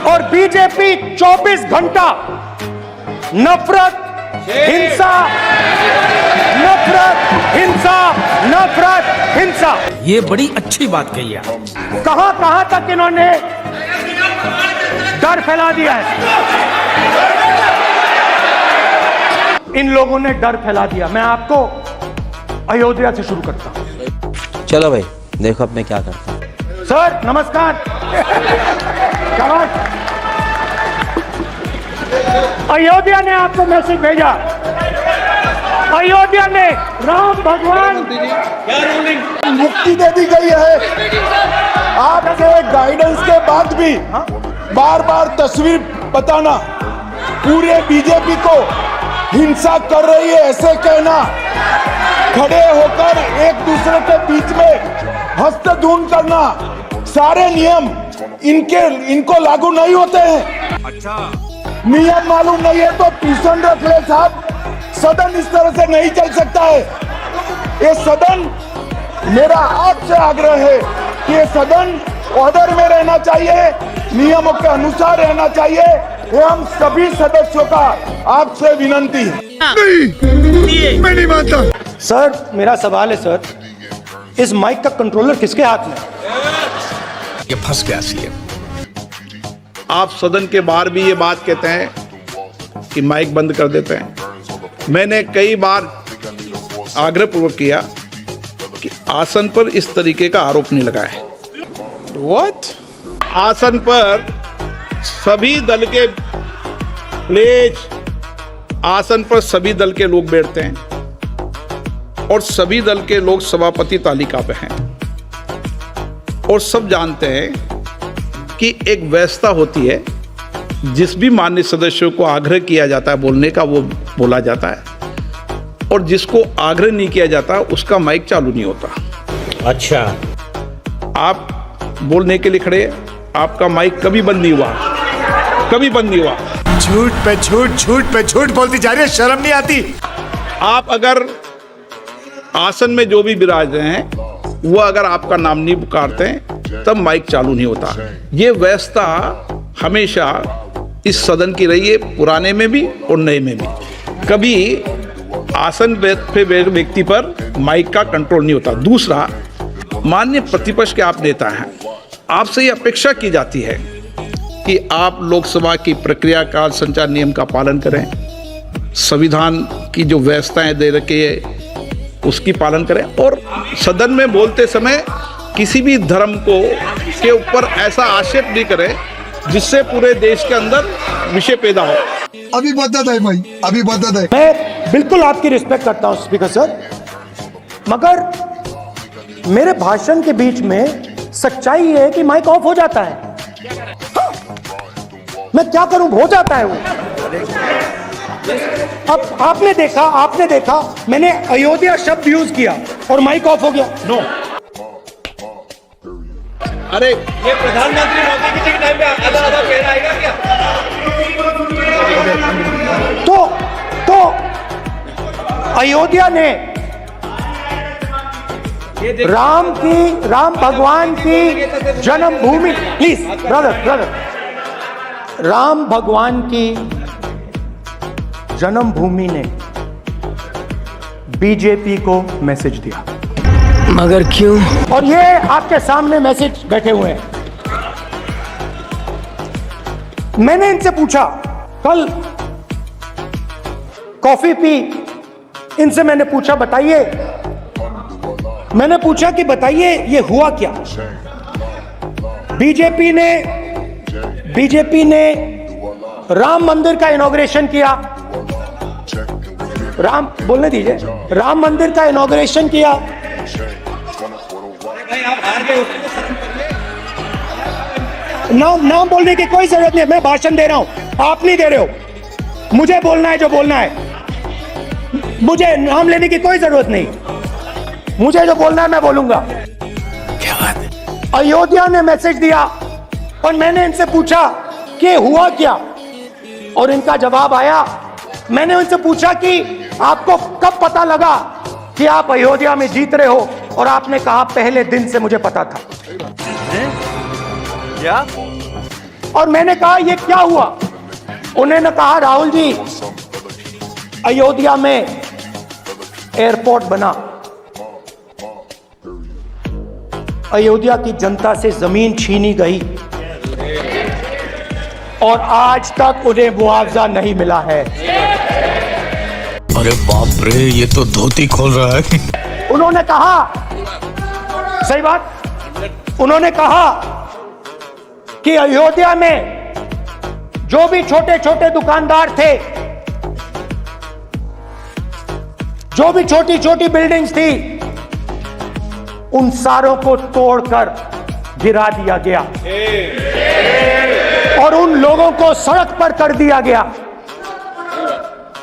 और बीजेपी 24 घंटा नफरत, हिंसा, नफरत, हिंसा, नफरत, हिंसा। ये बड़ी अच्छी बात कही है। कहां कहां तक इन्होंने डर फैला दिया है। इन लोगों ने डर फैला दिया। मैं आपको अयोध्या से शुरू करता हूं। चलो भाई, देखो अब मैं क्या करता हूं। सर नमस्कार। अयोध्या ने आपको मैसेज भेजा। अयोध्या ने राम भगवान मुक्ति दे दी गई है। आपके गाइडेंस के बाद भी बार बार तस्वीर बताना, पूरे बीजेपी को हिंसा कर रही है ऐसे कहना, खड़े होकर एक दूसरे के बीच में हस्तधून करना, सारे नियम इनको लागू नहीं होते हैं। अच्छा, नियम मालूम नहीं है तो ट्यूशन रख ले साहब। सदन इस तरह से नहीं चल सकता है। ये सदन, मेरा आपसे आग्रह है कि ये सदन ऑर्डर में रहना चाहिए, नियमों के अनुसार रहना चाहिए। ये हम सभी सदस्यों का आपसे विनंती है। नहीं, मैं नहीं मानता। सर मेरा सवाल है सर, इस माइक का कंट्रोलर किसके हाथ में? ये फंस गया सीएम। आप सदन के बाहर भी ये बात कहते हैं कि माइक बंद कर देते हैं। मैंने कई बार आग्रहपूर्वक किया कि आसन पर इस तरीके का आरोप नहीं लगाए। What? आसन पर सभी दल के प्लेज, आसन पर सभी दल के लोग बैठते हैं और सभी दल के लोग सभापति तालिका पे हैं और सब जानते हैं कि एक व्यवस्था होती है, जिस भी माननीय सदस्यों को आग्रह किया जाता है बोलने का वो बोला जाता है और जिसको आग्रह नहीं किया जाता उसका माइक चालू नहीं होता। अच्छा, आप बोलने के लिए खड़े, आपका माइक कभी बंद नहीं हुआ, कभी बंद नहीं हुआ। झूठ पे झूठ, झूठ पे झूठ बोलती जा रही है, शर्म नहीं आती। आप अगर आसन में जो भी विराज रहे हैं वो अगर आपका नाम नहीं पुकारते हैं तब माइक चालू नहीं होता। ये व्यवस्था हमेशा इस सदन की रही है, पुराने में भी और नए में भी। कभी आसन पे व्यक्ति पर माइक का कंट्रोल नहीं होता। दूसरा, माननीय प्रतिपक्ष के आप नेता हैं, आपसे ये अपेक्षा की जाती है कि आप लोकसभा की प्रक्रिया काल संचार नियम का पालन करें, संविधान की जो व्यवस्थाएं दे रखी है उसकी पालन करें और सदन में बोलते समय किसी भी धर्म को के ऊपर ऐसा आक्षेप नहीं करें जिससे पूरे देश के अंदर विषय पैदा हो। अभी बदत है भाई, अभी बदत है। मैं बिल्कुल आपकी रिस्पेक्ट करता हूं स्पीकर सर, मगर मेरे भाषण के बीच में सच्चाई है कि माइक ऑफ हो जाता है। मैं क्या करूं, हो जाता है वो। अब आपने देखा मैंने अयोध्या शब्द यूज किया और माइक ऑफ हो गया। नो, अरे ये प्रधानमंत्री मोदी जी के टाइम पे आधा पेड़ आएगा क्या? तो अयोध्या ने राम भगवान की जन्मभूमि, प्लीज ब्रदर, राम भगवान की जन्मभूमि ने बीजेपी को मैसेज दिया। मगर क्यों? और ये आपके सामने मैसेज बैठे हुए हैं। मैंने इनसे पूछा, कल कॉफी पी, इनसे मैंने पूछा बताइए ये हुआ क्या। बीजेपी ने राम मंदिर का इनॉग्रेशन किया, बोलने दीजिए, राम मंदिर का इनॉग्रेशन किया। नाम बोलने की कोई जरूरत नहीं है, मैं भाषण दे रहा हूं, आप नहीं दे रहे हो। मुझे बोलना है जो बोलना है, मुझे नाम लेने की कोई जरूरत नहीं। मुझे जो बोलना है मैं बोलूंगा। क्या बात है? अयोध्या ने मैसेज दिया और मैंने इनसे पूछा कि हुआ क्या, और इनका जवाब आया। मैंने उनसे पूछा कि आपको कब पता लगा कि आप अयोध्या में जीत रहे हो, और आपने कहा पहले दिन से मुझे पता था। क्या? और मैंने कहा ये क्या हुआ? उन्होंने कहा राहुल जी, अयोध्या में एयरपोर्ट बना, अयोध्या की जनता से जमीन छीनी गई और आज तक उन्हें मुआवजा नहीं मिला है। अरे बाप रे, ये तो धोती खोल रहा है। उन्होंने कहा, सही बात, उन्होंने कहा कि अयोध्या में जो भी छोटे छोटे दुकानदार थे, जो भी छोटी छोटी बिल्डिंग्स थी, उन सारों को तोड़कर गिरा दिया गया और उन लोगों को सड़क पर कर दिया गया।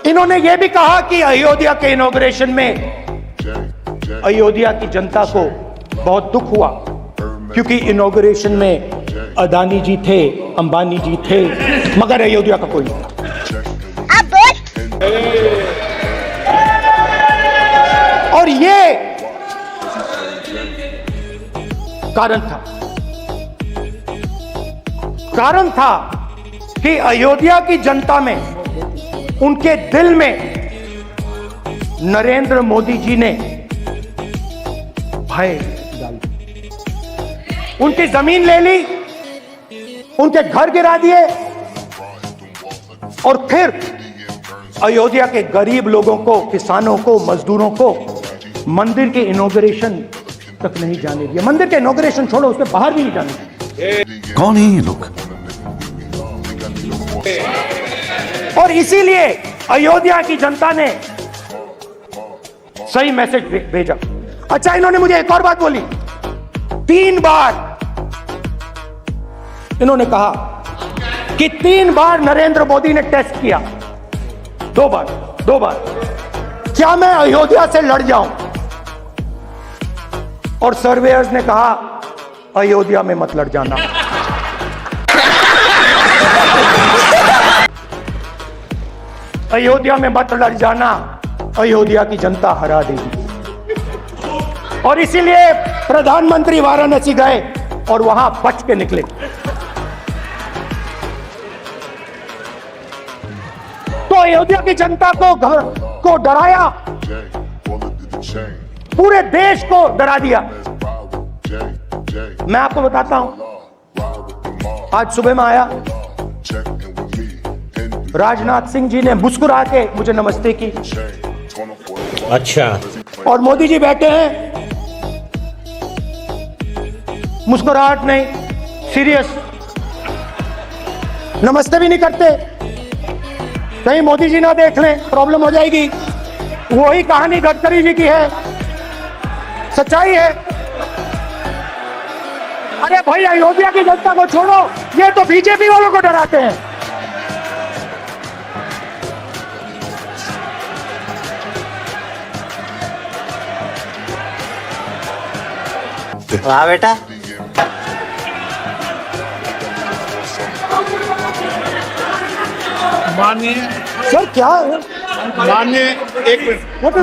इन्होंने यह भी कहा कि अयोध्या के इनॉग्रेशन में अयोध्या की जनता को बहुत दुख हुआ, क्योंकि इनॉग्रेशन में अदानी जी थे, अंबानी जी थे, मगर अयोध्या का कोई नहीं था। और ये कारण था कि अयोध्या की जनता में, उनके दिल में नरेंद्र मोदी जी ने भय डाल दिया। उनकी जमीन ले ली, उनके घर गिरा दिए और फिर अयोध्या के गरीब लोगों को, किसानों को, मजदूरों को मंदिर के इनॉग्रेशन तक नहीं जाने दिया। मंदिर के इनॉग्रेशन छोड़ो, उसके बाहर भी नहीं जाने दिया। कौन है ये लोग? और इसीलिए अयोध्या की जनता ने सही मैसेज भेजा। अच्छा, इन्होंने मुझे एक और बात बोली, 3 बार इन्होंने कहा कि 3 बार नरेंद्र मोदी ने टेस्ट किया, 2 बार क्या मैं अयोध्या से लड़ जाऊं? और सर्वेयर्स ने कहा अयोध्या में मत लड़ जाना। अयोध्या में मत लड़ जाना, अयोध्या की जनता हरा देगी। और इसीलिए प्रधानमंत्री वाराणसी गए और वहां बच के निकले। तो अयोध्या की जनता को डराया, पूरे देश को डरा दिया। मैं आपको बताता हूं, आज सुबह में आया, राजनाथ सिंह जी ने मुस्कुरा के मुझे नमस्ते की। अच्छा। और मोदी जी बैठे हैं, मुस्कुराहट नहीं, सीरियस, नमस्ते भी नहीं करते। कहीं मोदी जी ना देख लें, प्रॉब्लम हो जाएगी। वही कहानी गडकरी जी की है, सच्चाई है। अरे भाई, अयोध्या की जनता को छोड़ो, ये तो बीजेपी वालों को डराते हैं। वाह बेटा। माननीय सर क्या है? माननीय एक मिनट,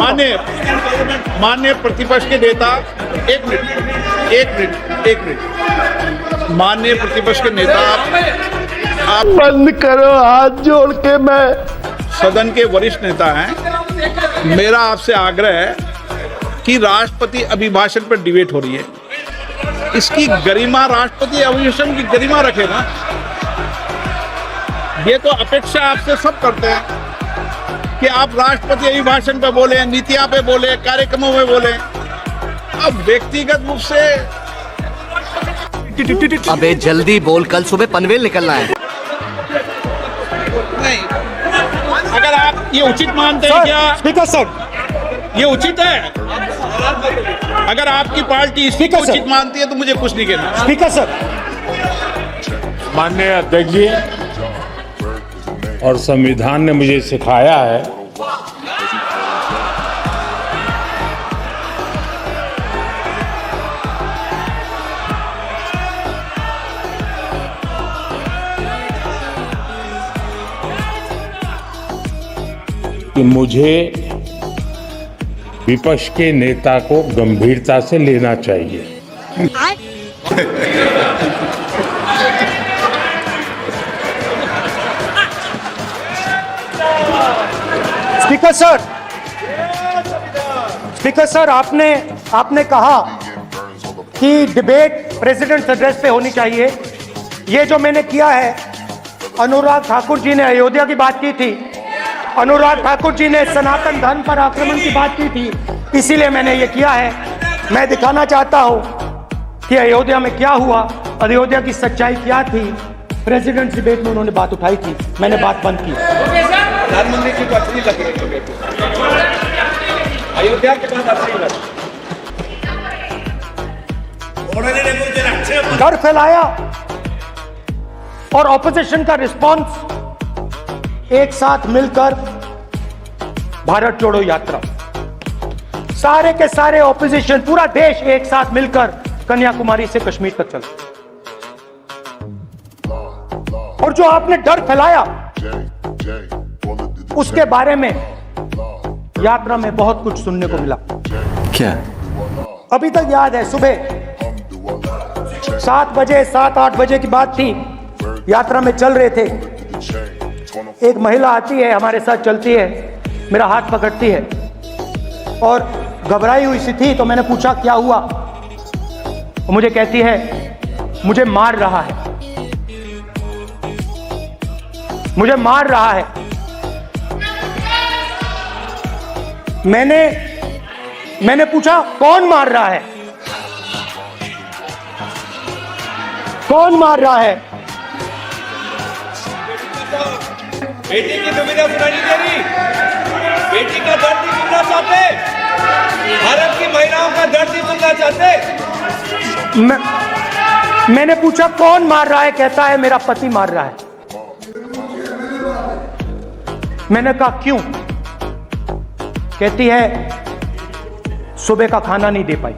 माननीय प्रतिपक्ष के नेता, एक मिनट, माननीय प्रतिपक्ष के नेता, आप बंद करो, हाथ जोड़ के। मैं सदन के वरिष्ठ नेता हैं, मेरा आपसे आग्रह है कि राष्ट्रपति अभिभाषण पर डिबेट हो रही है, इसकी गरिमा, राष्ट्रपति अभिभाषण की गरिमा रखे ना। ये तो अपेक्षा आपसे सब करते हैं कि आप राष्ट्रपति अभिभाषण पे बोले, नीतियां पे बोले, कार्यक्रमों में बोले। अब व्यक्तिगत रूप से अबे जल्दी बोल, कल सुबह पनवेल निकलना है। नहीं, अगर आप ये उचित मानते हैं क्या? स्पीकर सर, ये उचित है? अगर आपकी पार्टी इसको उचित मानती है तो मुझे कुछ नहीं कहना। स्पीकर सर, माननीय अध्यक्ष जी, और संविधान ने मुझे सिखाया है कि मुझे विपक्ष के नेता को गंभीरता से लेना चाहिए। स्पीकर सर, आपने कहा कि डिबेट प्रेसिडेंट एड्रेस पे होनी चाहिए। ये जो मैंने किया है, अनुराग ठाकुर जी ने अयोध्या की बात की थी, अनुराग ठाकुर जी ने सनातन धर्म पर आक्रमण की बात की थी, इसीलिए मैंने ये किया है। मैं दिखाना चाहता हूं कि अयोध्या में क्या हुआ, अयोध्या की सच्चाई क्या थी। प्रेसिडेंट डिबेट में उन्होंने बात उठाई थी, मैंने बात बंद की। प्रधानमंत्री जी को अच्छी लगी अयोध्या के बाद अच्छी लगी, डर फैलाया और ऑपोजिशन का रिस्पांस एक साथ मिलकर भारत जोड़ो यात्रा, सारे के सारे ऑपोजिशन, पूरा देश एक साथ मिलकर कन्याकुमारी से कश्मीर तक चला। और जो आपने डर फैलाया उसके बारे में यात्रा में बहुत कुछ सुनने को मिला। क्या? अभी तक याद है, सुबह 7 बजे 7-8 बजे की बात थी, यात्रा में चल रहे थे, एक महिला आती है, हमारे साथ चलती है, मेरा हाथ पकड़ती है और घबराई हुई सी थी। तो मैंने पूछा क्या हुआ, वो मुझे कहती है मुझे मार रहा है, मुझे मार रहा है। मैंने पूछा कौन मार रहा है, कौन मार रहा है? बेटी की दुविधा सुनाई दे रही, बेटी का दर्द नहीं सुनना चाहते, भारत की महिलाओं का दर्द नहीं सुनना चाहते। मैंने पूछा कौन मार रहा है, कहता है मेरा पति मार रहा है। मैंने कहा क्यों? कहती है सुबह का खाना नहीं दे पाई।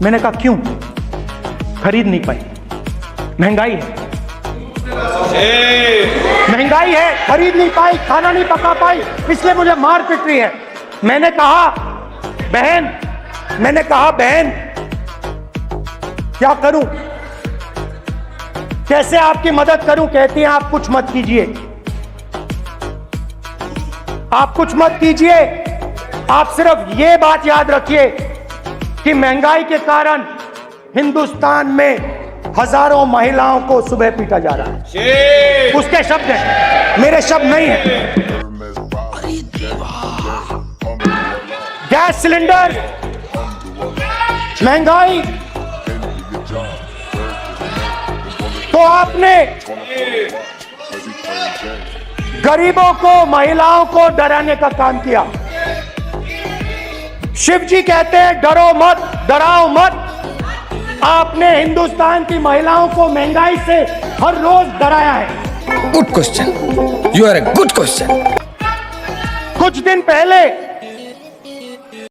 मैंने कहा क्यों? खरीद नहीं पाई, महंगाई है, महंगाई है, खरीद नहीं पाई, खाना नहीं पका पाई, इसलिए मुझे मार पिट रही है। मैंने कहा बहन क्या करूं, कैसे आपकी मदद करूं? कहती हैं आप कुछ मत कीजिए, आप कुछ मत कीजिए, आप सिर्फ ये बात याद रखिए कि महंगाई के कारण हिंदुस्तान में हजारों महिलाओं को सुबह पीटा जा रहा है। उसके शब्द हैं, मेरे शब्द नहीं हैं। गैस सिलेंडर, महंगाई, तो आपने गरीबों को, महिलाओं को डराने का काम किया। शिव जी कहते हैं डरो मत, डराओ मत। आपने हिंदुस्तान की महिलाओं को महंगाई से हर रोज डराया है। Good question, you are a good question. कुछ दिन पहले